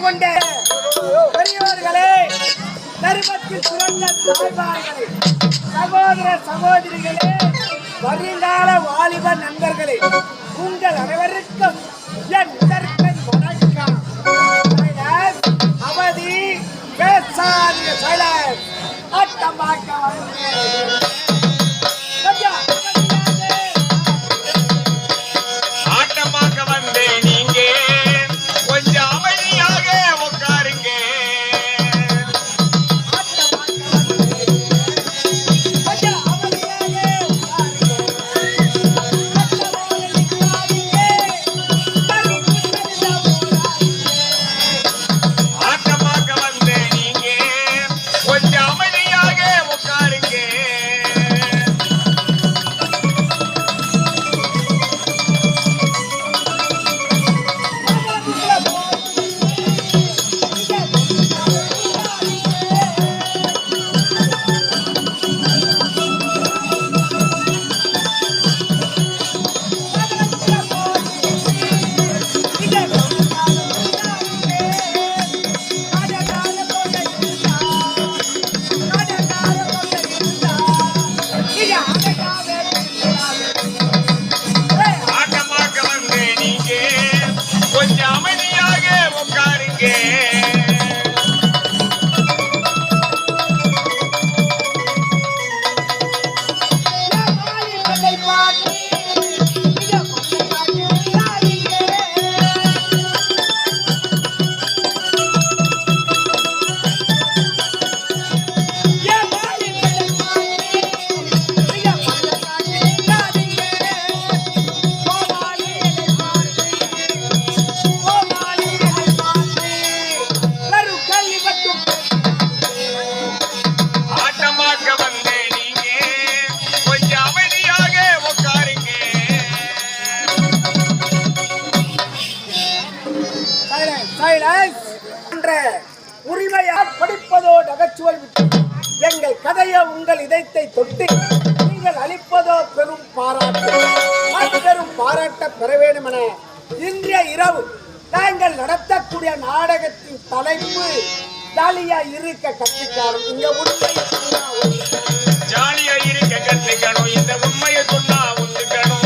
கொண்ட பெரியவர்களே, தர்மத்தில் சிறந்த தாய்மார்களே, சகோதர சகோதரிகளே, வருங்கால வாலிப நண்பர்களே, உங்கள் அனைவருக்கும் என் முதற்கண் வணக்கம். அவதி பேசாதிய சைலன்ஸ் அட்டமாக்க உரிமையால் படிப்பதோ நகைச்சுவை எங்கள் கதையோ உங்கள் இதயத்தை தொட்டு நீங்கள் அளிப்பதோ பெரும் பாராட்டு. பெரும் பாராட்ட பெற வேண்டும் என இன்றைய இரவு நாங்கள் நடத்தக்கூடிய நாடகத்தின் தலைப்பு ஜாலியா இருக்க கற்றுக்காரும். இங்க உண்மை ஜாலியா இருக்க கற்றுக்கணும். இந்த உண்மையை சொன்னா ஒத்துக்கணும்.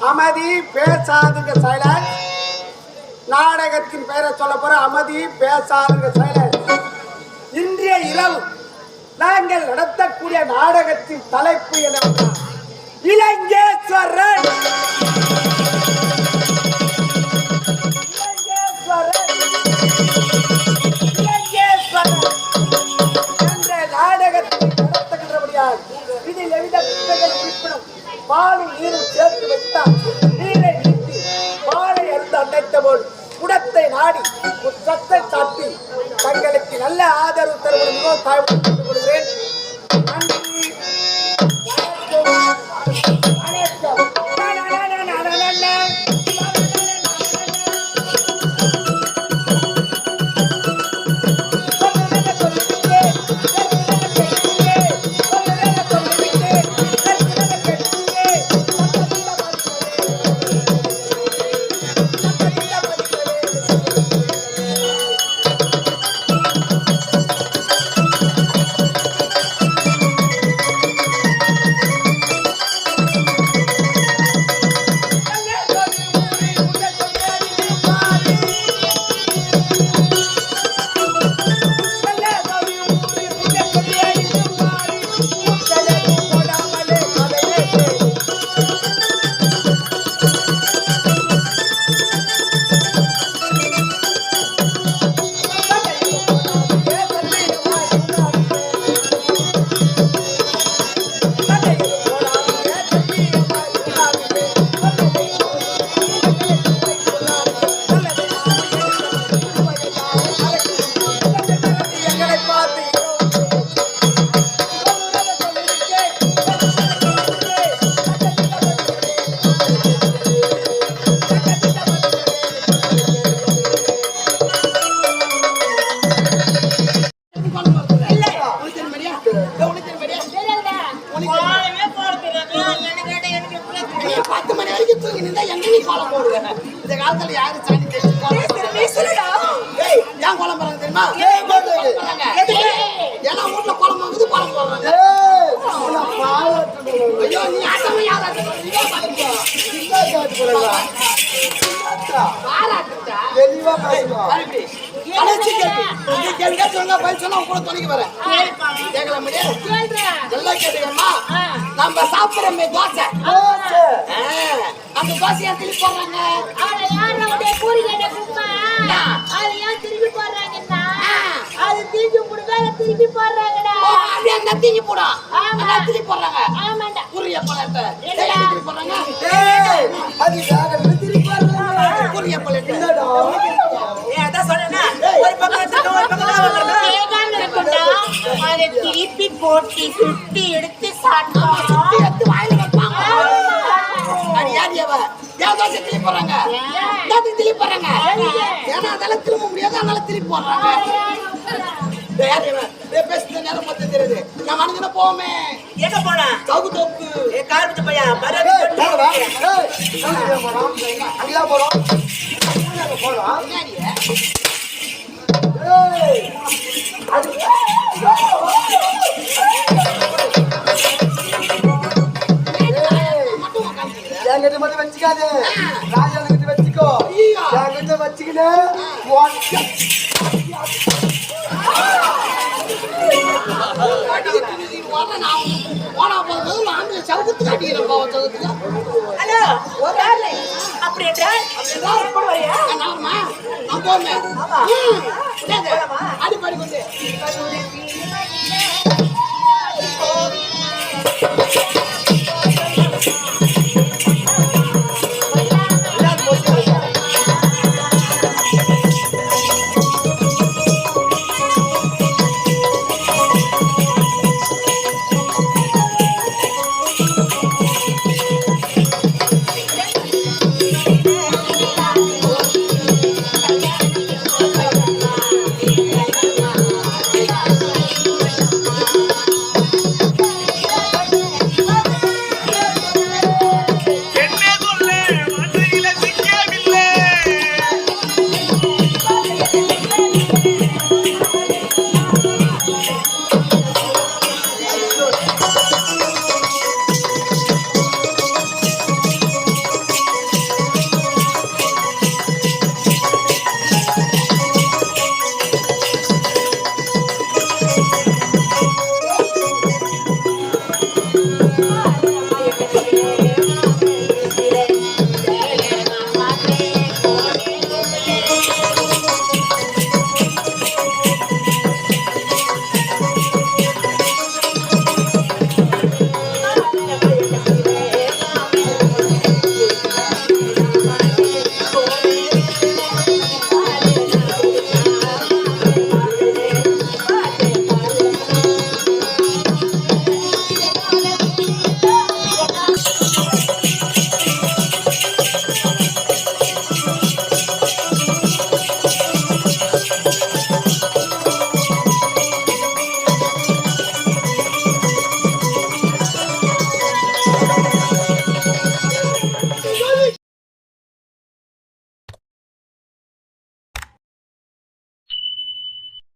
அமதி பேசாதுங்க சைலன்ஸ். நாடகத்தின் பெயரை சொல்ல போற அமதி பேசாதுங்க சைலன்ஸ். இன்றைய இரவு நாங்கள் நடத்தக்கூடிய நாடகத்தின் தலைப்பு என்னவென்றால் இலங்கேஸ்வரன். என்ற நாடகத்தை நடத்துகின்றபடியால் இதில் எவ்வித பாலும் நீரும் சேர்த்து வைத்தால் நீரை போல் குடத்தை நாடி குற்றத்தை சாட்டி தங்களுக்கு நல்ல ஆதரவு தருவது மிகவும் தாழ்வு கொள்கிறேன். நன்றி. வணக்கம். இந்த காலத்துல யாரு சாணி ஏன் கோலம் போறாங்க தெரியுமா? ஏன்னா ஊர்ல கோலம் போகுது கோலம் போடுறாங்க. ஐயோ நீ நம்ம சாப்பிடுறோமே தோசை, அந்த தோசையா திருப்பி போடுறாங்க. திருப்பி போடுறாங்கன்னா அது திருப்பி போடுவாங்க, திருப்பி போடுறாங்கடா. அப்படியே திருப்பி போடும், திருப்பி போடுறாங்க. ஆமாண்டா, புரிய பழத்தை திருப்பி போடுறாங்க. அது திருப்பி போடுறாங்க. புரிய பழத்தை அதை திருப்பி போட்டு சுட்டி எடுத்து சாப்பிட்டோம். சுத்தி எடுத்து வாயில வைப்பாங்க. திருப்பி போடுறாங்க, திருப்பி போடுறாங்க. ஏன்னா அதெல்லாம் திரும்ப முடியாது, அதனால திருப்பி போடுறாங்க. பேசுற நேரம் மொத்தம் தெரியுது. நான் மனுஷன போமே எங்க போனா தோப்பு தோப்பு கார்பத்து பையா அங்கதான் போறோம். என்கிட்ட மட்டும் வச்சுக்காது, ராஜா கிட்ட வச்சுக்கோ. என்கிட்ட வச்சுக்கிட்டு ஹலோ அப்படி என்றால் அடிப்படி கொண்டு